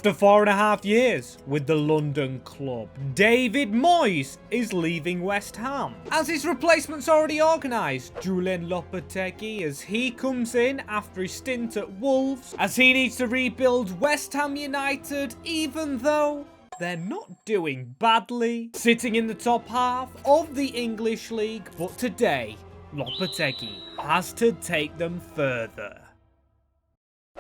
After 4.5 years with the London club, David Moyes is leaving West Ham, as his replacement's already organised, Julen Lopetegui, as he comes in after his stint at Wolves, as he needs to rebuild West Ham United, even though they're not doing badly, sitting in the top half of the English League, but today, Lopetegui has to take them further.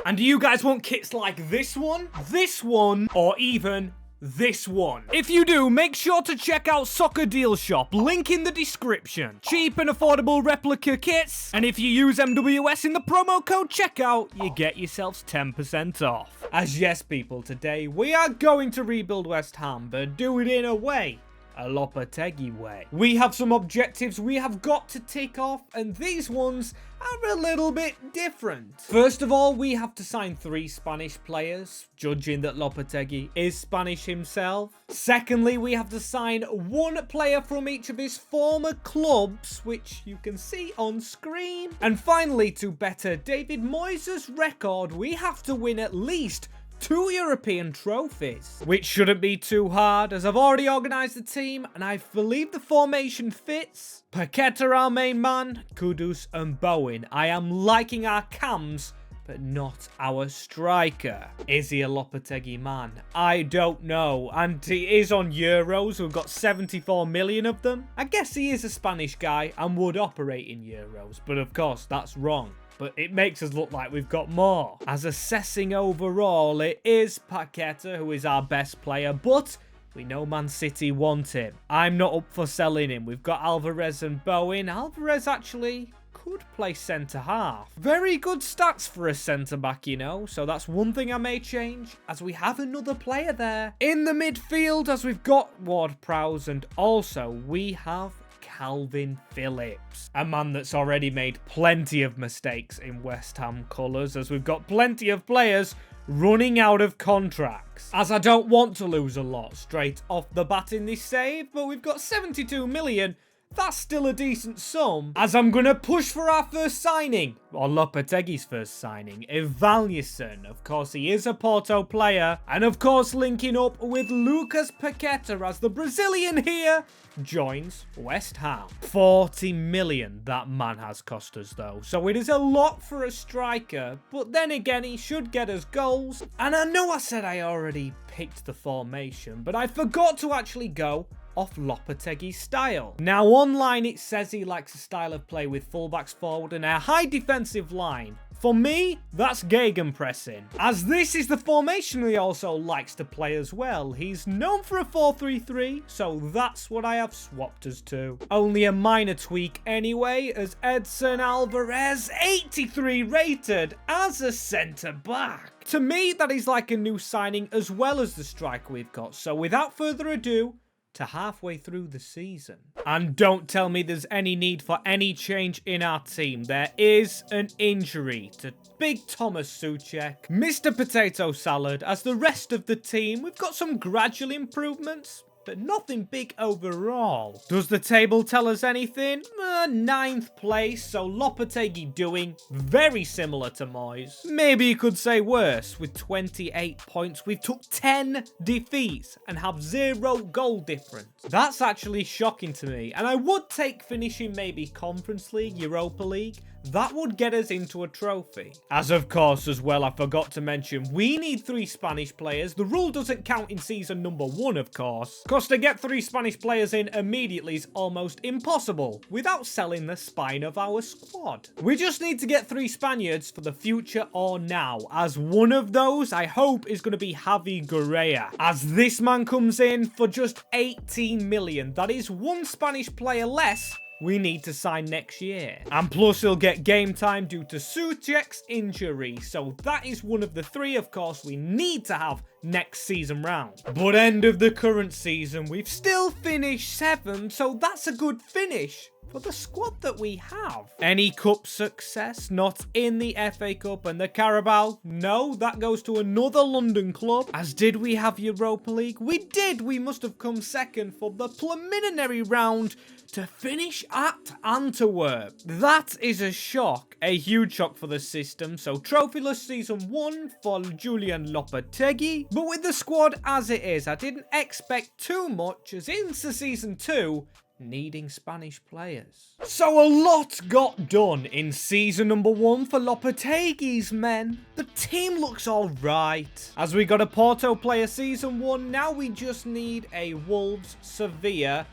And do you guys want kits like this one, or even this one? If you do, make sure to check out Soccer Deal Shop, link in the description. Cheap and affordable replica kits, and if you use MWS in the promo code checkout, you get yourselves 10% off. As yes people, today we are going to rebuild West Ham, but do it in a way. A Lopetegui way. We have some objectives we have got to tick off, and these ones are a little bit different. First of all, we have to sign 3 Spanish players, judging that Lopetegui is Spanish himself. Secondly, we have to sign 1 player from each of his former clubs, which you can see on screen. And finally, to better David Moyes' record, we have to win at least 2 European trophies, which shouldn't be too hard, as I've already organised the team and I believe the formation fits. Paqueta our main man, Kudus and Bowen. I am liking our cams, but not our striker. Is he a Lopetegui man? I don't know, and he is on Euros. We've got 74 million of them. I guess he is a Spanish guy and would operate in Euros, but of course that's wrong. But it makes us look like we've got more. As assessing overall, it is Paqueta who is our best player, but we know Man City want him. I'm not up for selling him. We've got Alvarez and Bowen. Alvarez actually could play centre-half. Very good stats for a centre-back, you know, so that's one thing I may change, as we have another player there. In the midfield, as we've got Ward-Prowse, and also we have Calvin Phillips, a man that's already made plenty of mistakes in West Ham colours, as we've got plenty of players running out of contracts. As I don't want to lose a lot straight off the bat in this save, but we've got 72 million. That's still a decent sum, as I'm going to push for our first signing, or Lopetegui's first signing, Evanilson. Of course, he is a Porto player, and of course linking up with Lucas Paqueta, as the Brazilian here joins West Ham. 40 million that man has cost us though, so it is a lot for a striker, but then again he should get us goals. And I know I said I already picked the formation, but I forgot to actually go off Lopetegui's style. Now online it says he likes a style of play with fullbacks forward and a high defensive line. For me, that's gegenpressing, as this is the formation he also likes to play as well. He's known for a 4-3-3, so that's what I have swapped us to. Only a minor tweak anyway, as Edson Alvarez, 83 rated as a centre-back. To me, that is like a new signing as well as the striker we've got, so without further ado, to halfway through the season. And don't tell me there's any need for any change in our team. There is an injury to Big Thomas Souček, Mr. Potato Salad. As the rest of the team, we've got some gradual improvements, but nothing big overall. Does the table tell us anything? 9th place, so Lopetegui doing very similar to Moyes. Maybe you could say worse. With 28 points, we've took 10 defeats and have 0 goal difference. That's actually shocking to me, and I would take finishing maybe Conference League, Europa League. That would get us into a trophy. As of course as well, I forgot to mention, we need 3 Spanish players. The rule doesn't count in season number 1, of course. Because to get 3 Spanish players in immediately is almost impossible without selling the spine of our squad. We just need to get 3 Spaniards for the future or now, as one of those I hope is going to be Javi Guerrera, as this man comes in for just 18 million. That is 1 Spanish player less we need to sign next year. And plus he'll get game time due to Souček's injury, so that is one of the 3 of course we need to have next season round. But end of the current season, we've still finished 7th, so that's a good finish for the squad that we have. Any cup success? Not in the FA Cup and the Carabao? No, that goes to another London club. As did we have Europa League? We did. We must have come second for the preliminary round to finish at Antwerp. That is a shock, a huge shock for the system. So trophyless season 1 for Julen Lopetegui. But with the squad as it is, I didn't expect too much as into season 2, needing Spanish players. So a lot got done in season number 1 for Lopetegui's men. The team looks alright. As we got a Porto player season 1, now we just need a Wolves, Sevilla,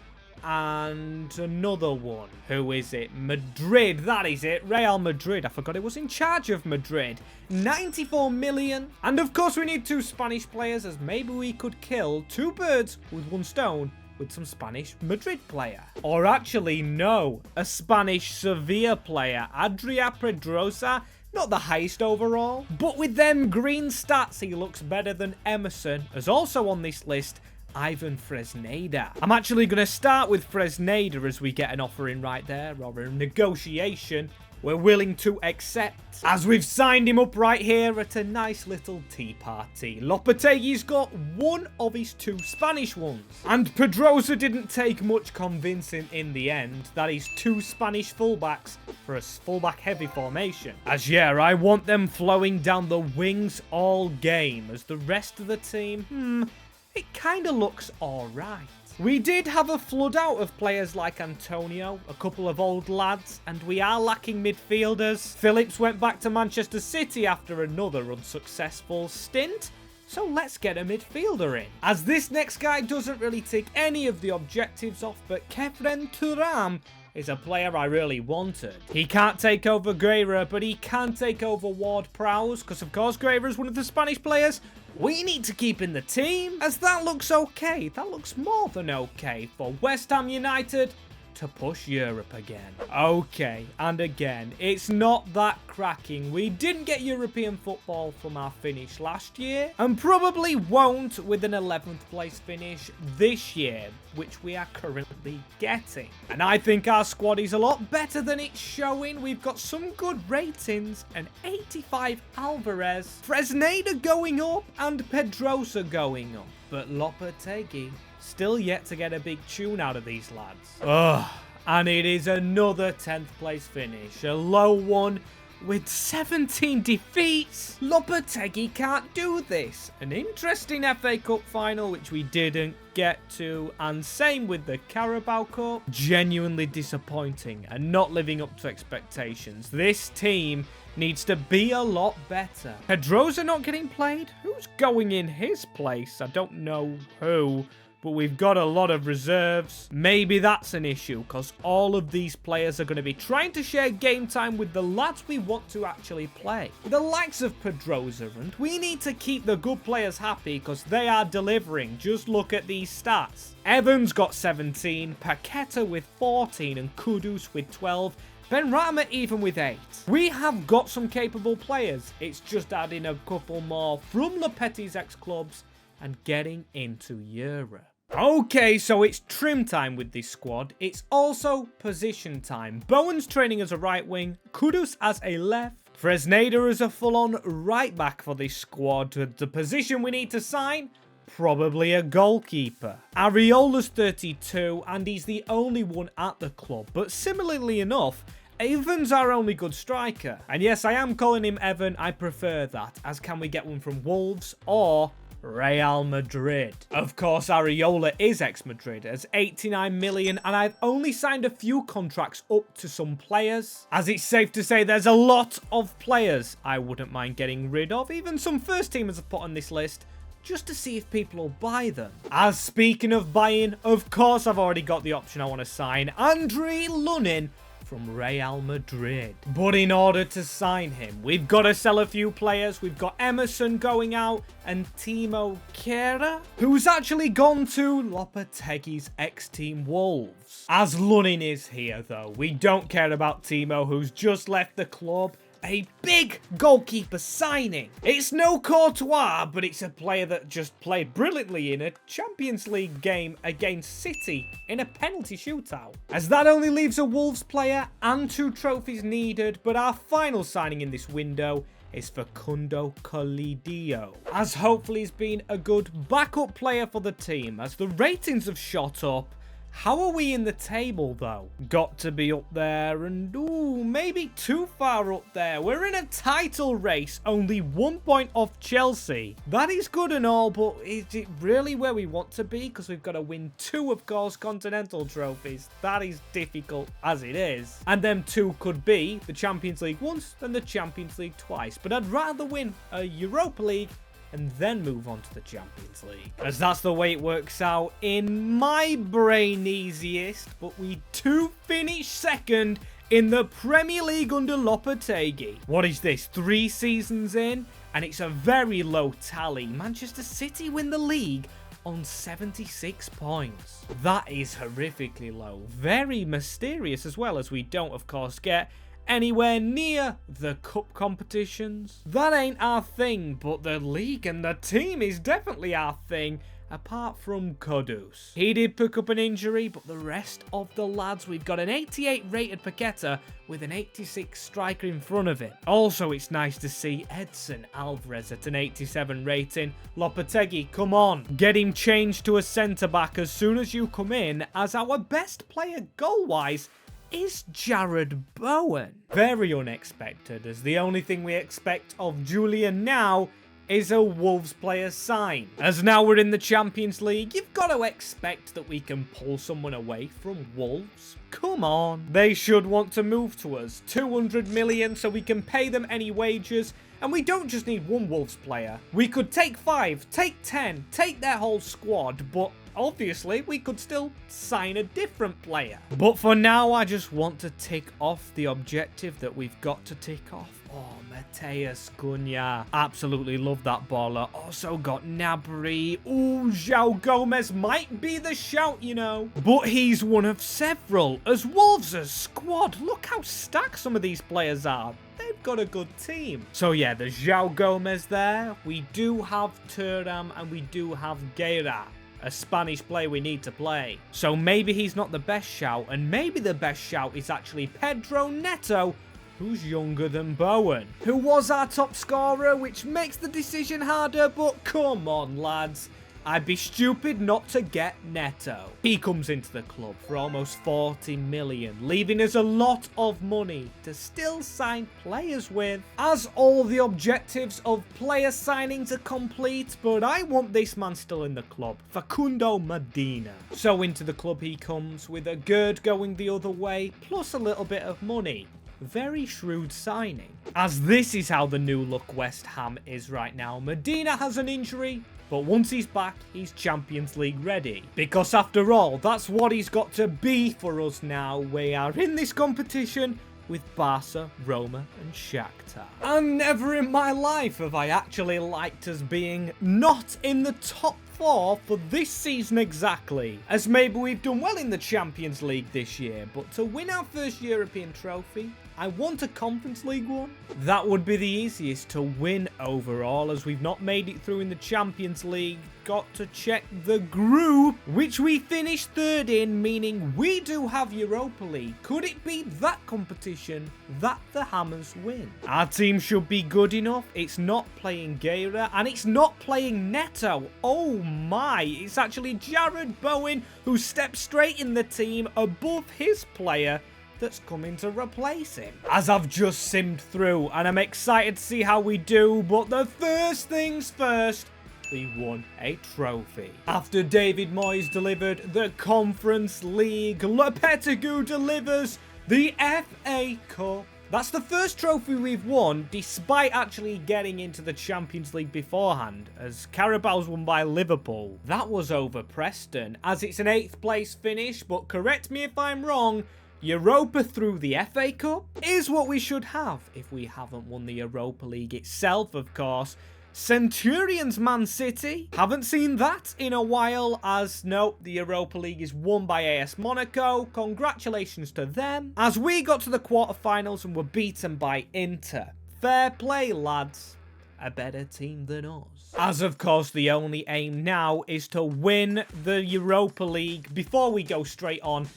and another one. Who is it? Madrid, that is it. Real Madrid. I forgot it was in charge of Madrid. 94 million. And of course we need 2 Spanish players, as maybe we could kill 2 birds with 1 stone with some Spanish Madrid player. Or actually, no. A Spanish Sevilla player. Adria Pedrosa. Not the highest overall. But with them green stats, he looks better than Emerson. As also on this list, Ivan Fresneda. I'm actually going to start with Fresneda as we get an offer in right there, or a negotiation we're willing to accept, as we've signed him up right here at a nice little tea party. Lopetegui's got one of his 2 Spanish ones, and Pedrosa didn't take much convincing in the end. That is 2 Spanish fullbacks for a fullback heavy formation. As yeah, I want them flowing down the wings all game, as the rest of the team, it kind of looks alright. We did have a flood out of players like Antonio, a couple of old lads, and we are lacking midfielders. Phillips went back to Manchester City after another unsuccessful stint, so let's get a midfielder in. As this next guy doesn't really tick any of the objectives off, but Kefren Turam is a player I really wanted. He can't take over Guerra, but he can take over Ward-Prowse, because of course Guerra is one of the Spanish players we need to keep in the team, as that looks okay. That looks more than okay for West Ham United to push Europe again. Okay, and again, it's not that cracking. We didn't get European football from our finish last year, and probably won't with an 11th place finish this year, which we are currently getting. And I think our squad is a lot better than it's showing. We've got some good ratings, an 85 Alvarez, Fresneda going up, and Pedrosa going up. But Lopetegui still yet to get a big tune out of these lads. Ugh. And it is another 10th place finish. A low one with 17 defeats. Lopetegui can't do this. An interesting FA Cup final, which we didn't get to. And same with the Carabao Cup. Genuinely disappointing and not living up to expectations. This team needs to be a lot better. Pedrosa not getting played? Who's going in his place? I don't know who, but we've got a lot of reserves. Maybe that's an issue, because all of these players are going to be trying to share game time with the lads we want to actually play. The likes of Pedrosa, and we need to keep the good players happy because they are delivering. Just look at these stats. Evans got 17, Paqueta with 14, and Kudus with 12. vanrama even with 8. We have got some capable players. It's just adding a couple more from Lopeteguy's ex-clubs and getting into Europe. Okay, so it's trim time with this squad. It's also position time. Bowen's training as a right wing, Kudus as a left, Fresneda as a full-on right back for this squad. The position we need to sign, probably a goalkeeper. Areola's 32 and he's the only one at the club, but similarly enough, Evan's our only good striker. And yes, I am calling him Evan. I prefer that, as can we get one from Wolves or Real Madrid? Of course, Areola is ex-Madrid as 89 million, and I've only signed a few contracts up to some players, as it's safe to say there's a lot of players I wouldn't mind getting rid of. Even some first teamers I've put on this list, just to see if people will buy them. As speaking of buying, of course I've already got the option I want to sign, Andre Lunin from Real Madrid. But in order to sign him, we've got to sell a few players. We've got Emerson going out and Timo Kehrer, who's actually gone to Lopetegui's ex-team Wolves. As Lunin is here though, we don't care about Timo, who's just left the club. a big goalkeeper signing. It's no Courtois, but it's a player that just played brilliantly in a Champions League game against City in a penalty shootout. As that only leaves a Wolves player and 2 trophies needed, but our final signing in this window is Facundo Colidio, as hopefully he's been a good backup player for the team as the ratings have shot up. How are we in the table though? Got to be up there, and ooh, maybe too far up there. We're in a title race, only 1 point off Chelsea. That is good and all, but is it really where we want to be? Because we've got to win 2, of course, continental trophies. That is difficult as it is. And them 2 could be the Champions League once and the Champions League twice. But I'd rather win a Europa League and then move on to the Champions League, as that's the way it works out in my brain easiest. But we do finish second in the Premier League under Lopetegui. What is this, 3 seasons in? And it's a very low tally. Manchester City win the league on 76 points. That is horrifically low. Very mysterious as well, as we don't, of course, get anywhere near the cup competitions. That ain't our thing, but the league and the team is definitely our thing, apart from Kudus. He did pick up an injury, but the rest of the lads, we've got an 88 rated Paqueta with an 86 striker in front of it. Also, it's nice to see Edson Alvarez at an 87 rating. Lopetegui, come on, get him changed to a centre-back as soon as you come in, as our best player goal-wise is Jarrod Bowen. Very unexpected, as the only thing we expect of Julian now is a Wolves player sign. As now we're in the Champions League, you've got to expect that we can pull someone away from Wolves. Come on. They should want to move to us. 200 million so we can pay them any wages. And we don't just need 1 Wolves player. We could take 5, take 10, take their whole squad, but obviously we could still sign a different player. But for now, I just want to tick off the objective that we've got to tick off. Oh, Mateus Cunha. Absolutely love that baller. Also got Gnabry. Ooh, João Gomez might be the shout, you know. But he's one of several. As Wolves' squad, look how stacked some of these players are. They've got a good team. So yeah, there's João Gomez there. We do have Thuram and we do have Guerra, a Spanish player we need to play. So maybe he's not the best shout, and maybe the best shout is actually Pedro Neto, who's younger than Bowen, who was our top scorer, which makes the decision harder, but come on, lads. I'd be stupid not to get Neto. He comes into the club for almost 40 million, leaving us a lot of money to still sign players with. As all the objectives of player signings are complete, but I want this man still in the club, Facundo Medina. So into the club he comes with a gird going the other way, plus a little bit of money. Very shrewd signing, as this is how the new look West Ham is right now. Medina has an injury, but once he's back, he's Champions League ready. Because after all, that's what he's got to be for us now. We are in this competition with Barca, Roma and Shakhtar. And never in my life have I actually liked us being not in the top 4 for this season exactly. As maybe we've done well in the Champions League this year, but to win our first European trophy, I want a Conference League one. That would be the easiest to win overall, as we've not made it through in the Champions League. Got to check the group, which we finished 3rd in, meaning we do have Europa League. Could it be that competition that the Hammers win? Our team should be good enough. It's not playing Guerra, and it's not playing Neto. Oh my, it's actually Jarrod Bowen who stepped straight in the team above his player that's coming to replace him. As I've just simmed through, and I'm excited to see how we do, but the first things first, we won a trophy. After David Moyes delivered the Conference League, Lopetegui delivers the FA Cup. That's the first trophy we've won, despite actually getting into the Champions League beforehand, as Carabao's won by Liverpool. That was over Preston, as it's an 8th place finish, but correct me if I'm wrong, Europa through the FA Cup is what we should have if we haven't won the Europa League itself, of course. Centurions Man City. Haven't seen that in a while, as no, the Europa League is won by AS Monaco. Congratulations to them. As we got to the quarterfinals and were beaten by Inter. Fair play, lads. A better team than us. As of course, the only aim now is to win the Europa League before we go straight on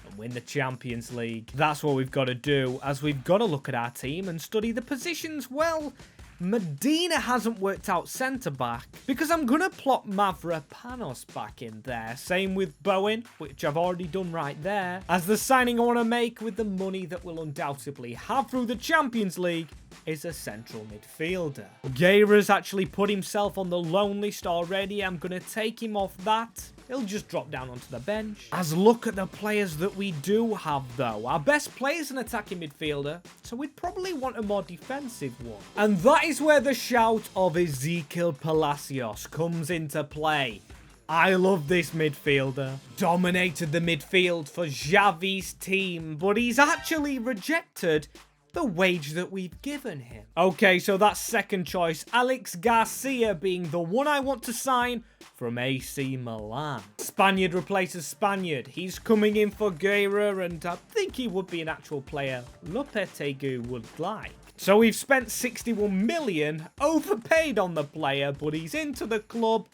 and win the Champions League. That's what we've got to do, as we've got to look at our team and study the positions. Well, Medina hasn't worked out centre-back because I'm going to plot Mavropanos back in there. Same with Bowen, which I've already done right there. As the signing I want to make with the money that we'll undoubtedly have through the Champions League is a central midfielder. Guerra's actually put himself on the loan list already. I'm going to take him off that. He'll just drop down onto the bench. As look at the players that we do have, though. Our best player is an attacking midfielder, so we'd probably want a more defensive one. And that is where the shout of Ezekiel Palacios comes into play. I love this midfielder. Dominated the midfield for Xavi's team, but he's actually rejected the wage that we've given him. Okay, so that's second choice. Alex Garcia being the one I want to sign from AC Milan. Spaniard replaces Spaniard. He's coming in for Guerra, and I think he would be an actual player Lopetegui would like. So we've spent 61 million, overpaid on the player, but he's into the club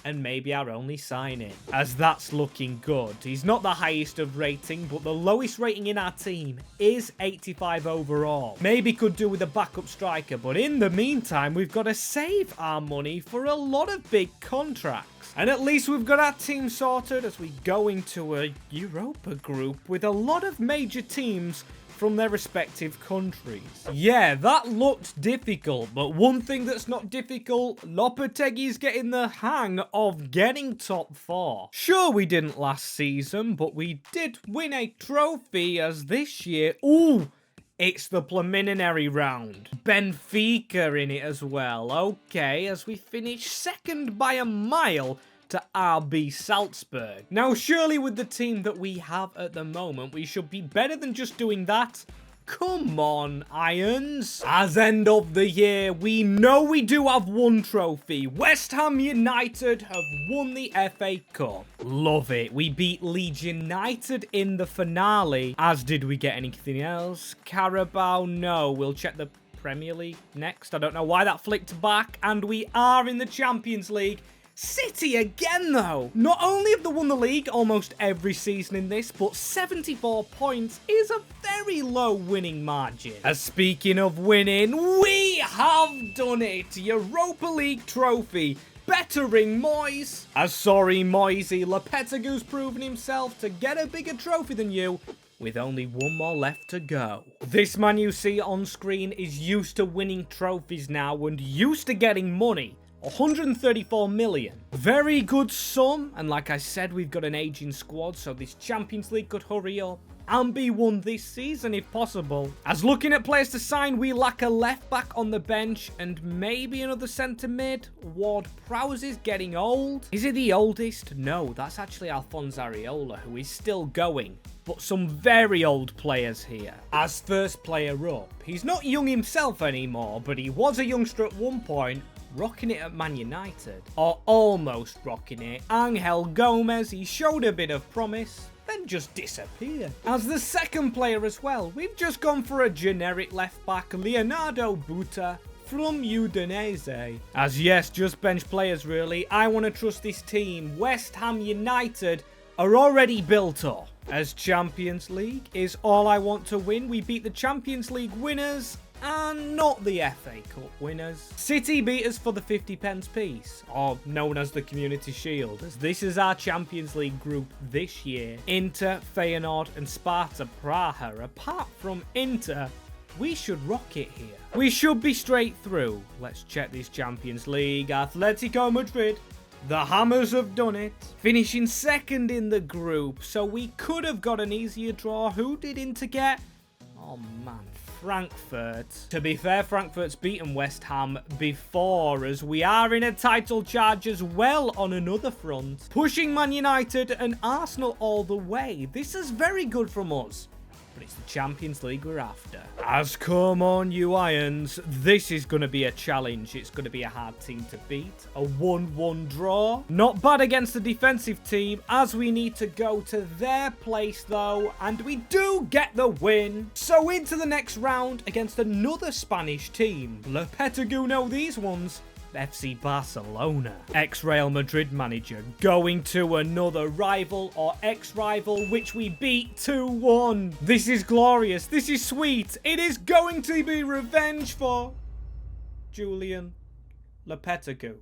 and maybe our only signing, as that's looking good. He's not the highest of rating, but the lowest rating in our team is 85 overall. Maybe could do with a backup striker, but in the meantime, we've got to save our money for a lot of big contracts. And at least we've got our team sorted as we go into a Europa group with a lot of major teams from their respective countries. Yeah, that looked difficult, but one thing that's not difficult, Lopetegui's getting the hang of getting top 4. Sure, we didn't last season, but we did win a trophy, as this year, ooh, it's the preliminary round. Benfica in it as well. Okay, as we finish second by a mile to RB Salzburg. Now, surely with the team that we have at the moment, we should be better than just doing that. Come on, Irons. As end of the year, we know we do have one trophy. West Ham United have won the FA Cup. Love it. We beat Leeds United in the finale. As did we get anything else? Carabao? No. We'll check the Premier League next. I don't know why that flicked back. And we are in the Champions League. City again, though. Not only have they won the league almost every season in this, but 74 points is a very low winning margin. As speaking of winning, we have done it. Europa League trophy. Bettering Moyes. As sorry, Moisey, Lopetegui's proven himself to get a bigger trophy than you, with only one more left to go. This man you see on screen is used to winning trophies now and used to getting money. 134 million. Very good sum, and like I said, we've got an aging squad, so this Champions League could hurry up and be won this season if possible. As looking at players to sign, we lack a left back on the bench and maybe another centre mid. Ward-Prowse is getting old. Is he the oldest? No, that's actually Alphonse Areola, who is still going. But some very old players here. As first player up, he's not young himself anymore, but he was a youngster at one point, rocking it at Man United. Or almost rocking it. Angel Gomez, he showed a bit of promise, then just disappeared. As the second player as well, we've just gone for a generic left back, Leonardo Buta from Udinese. As yes, just bench players really. I want to trust this team. West Ham United are already built up. As Champions League is all I want to win. We beat the Champions League winners and not the FA Cup winners. City beat us for the 50 pence piece, or known as the Community Shield, as this is our Champions League group this year. Inter, Feyenoord and Sparta Praha. Apart from Inter, we should rock it here. We should be straight through. Let's check this Champions League. Atletico Madrid. The Hammers have done it, finishing second in the group, so we could have got an easier draw. Who did Inter get? Oh man, Frankfurt. To be fair, Frankfurt's beaten West Ham before, as we are in a title charge as well on another front. Pushing Man United and Arsenal all the way. This is very good from us. but it's the Champions League we're after. As come on, you Irons, this is going to be a challenge. It's going to be a hard team to beat. A 1-1 draw. Not bad against the defensive team, as we need to go to their place, though, and we do get the win. So into the next round against another Spanish team. Lopetegui know these ones. FC Barcelona. Ex-Real Madrid manager going to another rival or ex-rival, which we beat 2-1. This is glorious. This is sweet. It is going to be revenge for Julen Lopetegui.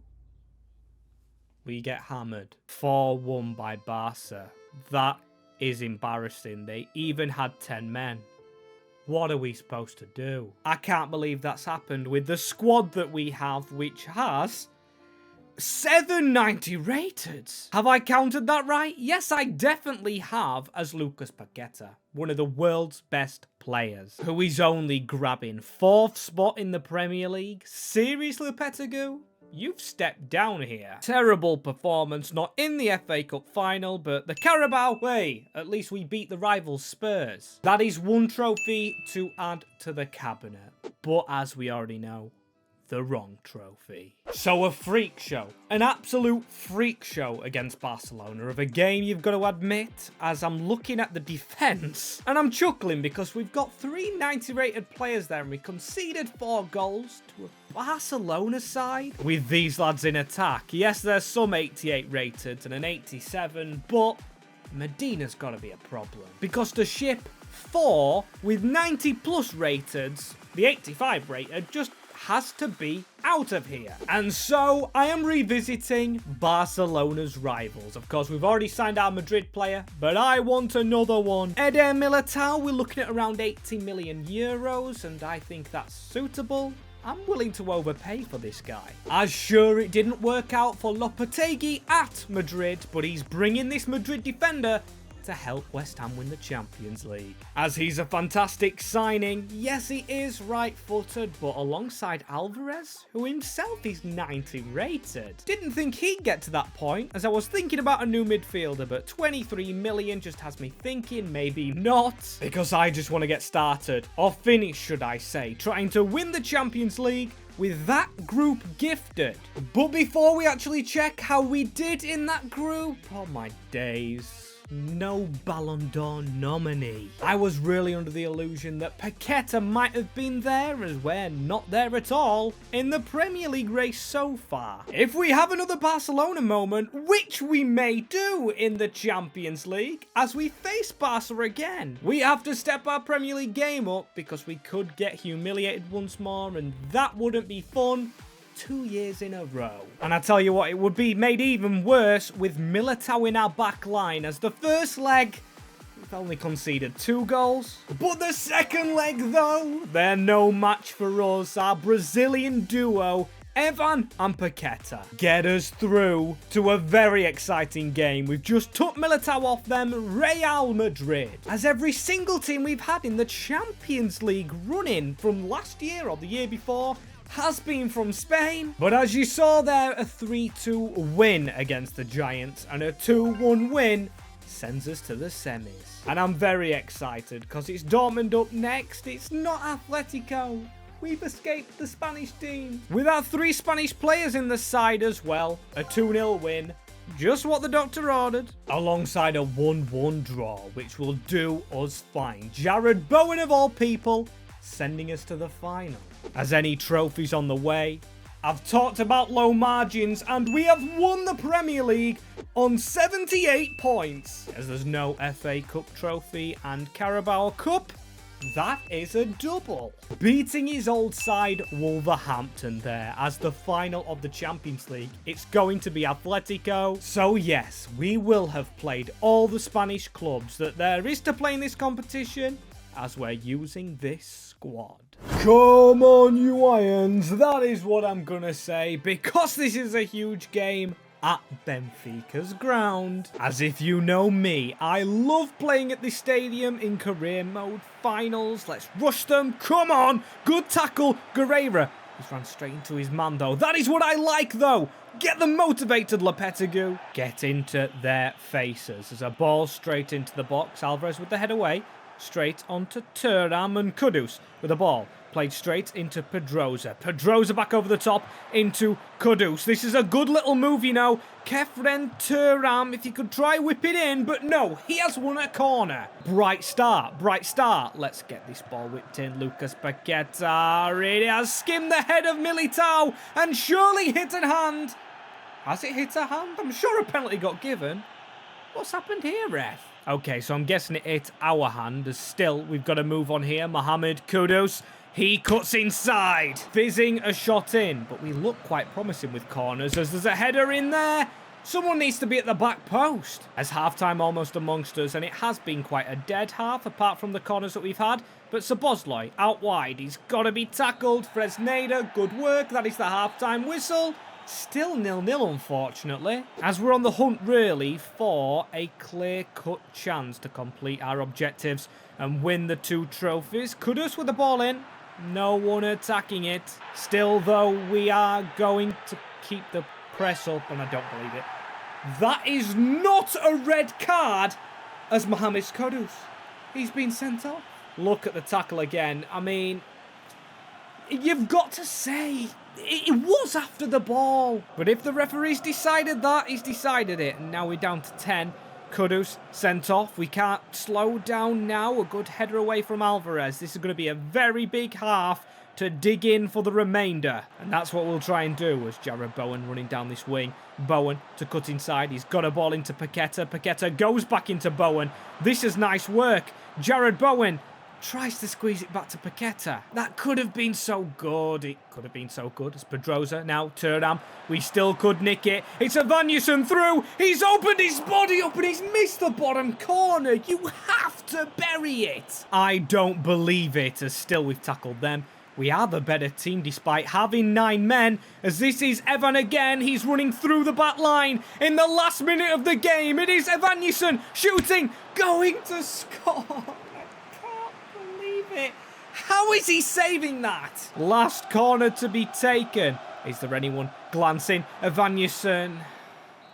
We get hammered. 4-1 by Barca. That is embarrassing. They even had 10 men. What are we supposed to do? I can't believe that's happened with the squad that we have, which has 790 rated. Have I counted that right? Yes, I definitely have, as Lucas Paqueta, one of the world's best players, who is only grabbing 4th spot in the Premier League. Seriously, Lopetegui? You've stepped down here. Terrible performance, not in the FA Cup final, but the Carabao, hey, at least we beat the rival Spurs. That is 1 trophy to add to the cabinet. But as we already know, the wrong trophy. So a freak show, an absolute freak show against Barcelona of a game, you've got to admit, as I'm looking at the defence, and I'm chuckling because we've got 3 90 rated players there and we conceded 4 goals to a Barcelona side. With these lads in attack, yes, there's some 88 rated and an 87, but Medina's got to be a problem. Because to ship 4 with 90 plus rated, the 85 rated just has to be out of here. And so I am revisiting Barcelona's rivals. Of course, we've already signed our Madrid player, but I want another one. Eder Militao, we're looking at around 80 million euros, and I think that's suitable. I'm willing to overpay for this guy. As sure, it didn't work out for Lopetegui at Madrid, but he's bringing this Madrid defender to help West Ham win the Champions League. As he's a fantastic signing. Yes, he is right-footed, but alongside Alvarez, who himself is 90 rated. Didn't think he'd get to that point, as I was thinking about a new midfielder, but 23 million just has me thinking maybe not, because I just want to get started, or finish, should I say, trying to win the Champions League with that group gifted. But before we actually check how we did in that group, oh my days, no Ballon d'Or nominee. I was really under the illusion that Paqueta might have been there, as we're not there at all in the Premier League race so far. If we have another Barcelona moment, which we may do in the Champions League, as we face Barca again, we have to step our Premier League game up, because we could get humiliated once more, and that wouldn't be fun 2 years in a row. And I tell you what, it would be made even worse with Militao in our back line, as the first leg, we've only conceded 2 goals. But the second leg, though, they're no match for us. Our Brazilian duo, Evan and Paqueta, get us through to a very exciting game. We've just took Militao off them, Real Madrid. As every single team we've had in the Champions League running from last year or the year before has been from Spain. But as you saw there, a 3-2 win against the Giants and a 2-1 win sends us to the semis. And I'm very excited because it's Dortmund up next. It's not Atletico. We've escaped the Spanish team. With our 3 Spanish players in the side as well, a 2-0 win. Just what the doctor ordered. Alongside a 1-1 draw, which will do us fine. Jared Bowen of all people, sending us to the final. As any trophies on the way, I've talked about low margins, and we have won the Premier League on 78 points. As there's no FA Cup trophy and Carabao Cup, that is a double. Beating his old side Wolverhampton there as the final of the Champions League. It's going to be Atletico. So yes, we will have played all the Spanish clubs that there is to play in this competition, as we're using this squad. Come on, you Irons, that is what I'm gonna say, because this is a huge game at Benfica's ground. As if you know me, I love playing at this stadium in career mode finals. Let's rush them, come on, good tackle, Guerreiro. He's ran straight into his man though. That is what I like though. Get them motivated, Lopetegui. Get into their faces. There's a ball straight into the box. Alvarez with the head away. straight onto Thuram, and Kudus with the ball. Played straight into Pedrosa. Pedrosa back over the top into Kudus. This is a good little move, you know. Kefren Thuram, if he could try whip it in, but no, he has won a corner. Bright start, bright start. Let's get this ball whipped in. Lucas Paqueta. It has skimmed the head of Militao and surely hit a hand. Has it hit a hand? I'm sure a penalty got given. What's happened here, ref? Okay, so I'm guessing it hit our hand. As still, we've got to move on here. Mohamed Kudus. He cuts inside, fizzing a shot in, but we look quite promising with corners as there's a header in there. Someone needs to be at the back post. As half-time almost amongst us, and it has been quite a dead half, apart from the corners that we've had. But Szoboszlai out wide, he's got to be tackled. Fresneda, good work, that is the half-time whistle. Still 0-0, unfortunately. As we're on the hunt, really, for a clear-cut chance to complete our objectives and win the 2 trophies. Kudus with the ball in. No one attacking it. Still, though, we are going to keep the press up, and I don't believe it. That is not a red card as Mohamed Kudus. He's been sent off. Look at the tackle again. I mean, you've got to say, it was after the ball. But if the referee's decided that, he's decided it. And now we're down to 10. Kudus sent off. We can't slow down now. A good header away from Alvarez. This is going to be a very big half to dig in for the remainder. And that's what we'll try and do as Jared Bowen running down this wing. Bowen to cut inside. He's got a ball into Paqueta. Paqueta goes back into Bowen. This is nice work. Jared Bowen tries to squeeze it back to Paqueta. That could have been so good. It could have been so good. It's Pedrosa. Now Thuram. We still could nick it. It's Evanilson through. He's opened his body up and he's missed the bottom corner. You have to bury it. I don't believe it, as still we've tackled them. We are the better team despite having 9 men, as this is Evan again. He's running through the back line in the last minute of the game. It is Evanilson shooting, going to score. It. How is he saving that? Last corner to be taken. Is there anyone glancing? Evanilson.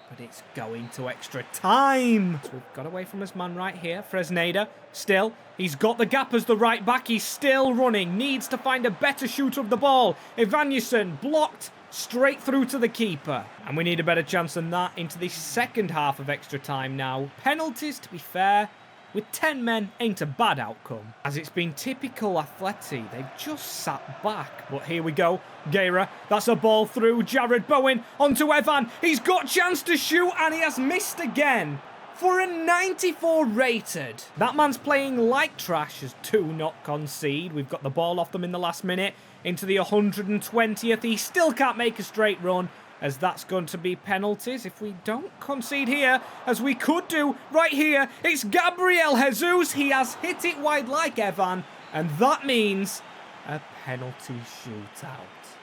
But it's going to extra time. So we've got away from this man right here. Fresneda. Still. He's got the gap as the right back. He's still running. Needs to find a better shooter of the ball. Evanilson blocked straight through to the keeper. And we need a better chance than that into the second half of extra time now. Penalties, to be fair. With 10 men, ain't a bad outcome. As it's been typical Atleti, they've just sat back. But here we go. Guerra, that's a ball through. Jared Bowen onto Evan. He's got chance to shoot and he has missed again. For a 94 rated. That man's playing like trash as 2 not concede. We've got the ball off them in the last minute. Into the 120th. He still can't make a straight run, as that's going to be penalties if we don't concede here, as we could do right here. It's Gabriel Jesus. He has hit it wide like Evan, and that means a penalty shootout.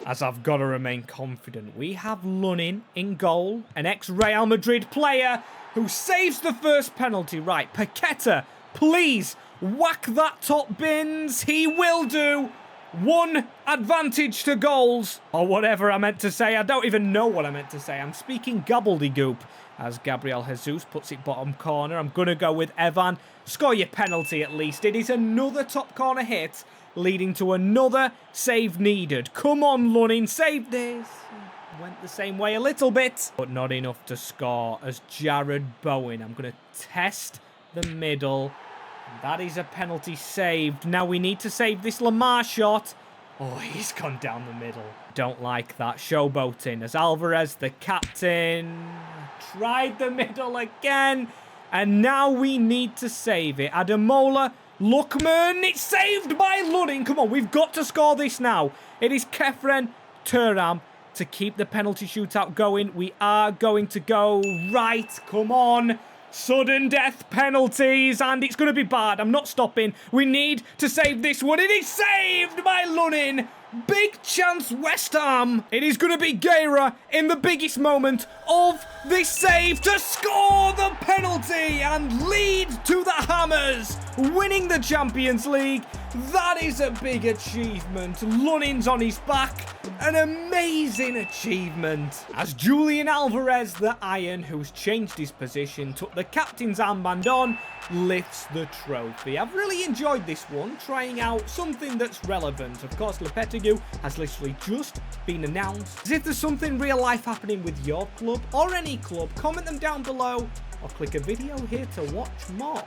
As I've got to remain confident, we have Lunin in goal, an ex-Real Madrid player who saves the first penalty. Right, Paqueta, please whack that top bins. He will do. 1 advantage to goals, or whatever I meant to say. I don't even know what I meant to say. I'm speaking gobbledygook as Gabriel Jesus puts it bottom corner. I'm going to go with Evan. Score your penalty at least. It is another top corner hit, leading to another save needed. Come on, Lunin, save this. Went the same way a little bit, but not enough to score as Jared Bowen. I'm going to test the middle. That is a penalty saved. Now we need to save this Lamar shot. Oh, he's gone down the middle. Don't like that. Showboating as Alvarez, the captain, tried the middle again. And now we need to save it. Ademola, Lookman, it's saved by Lunin. Come on, we've got to score this now. It is Kefren Thuram to keep the penalty shootout going. We are going to go right. Come on. Sudden death penalties, and it's going to be bad. I'm not stopping. We need to save this one. It is saved by Lunin. Big chance, West Ham. It is going to be Guerra in the biggest moment of this save to score the penalty and lead to the Hammers, winning the Champions League. That is a big achievement. Lunning's on his back. An amazing achievement. As Julian Alvarez, the Iron, who's changed his position, took the captain's armband on, lifts the trophy. I've really enjoyed this one, trying out something that's relevant. Of course, Lopetegui has literally just been announced. As if there's something real life happening with your club or any club, comment them down below or click a video here to watch more.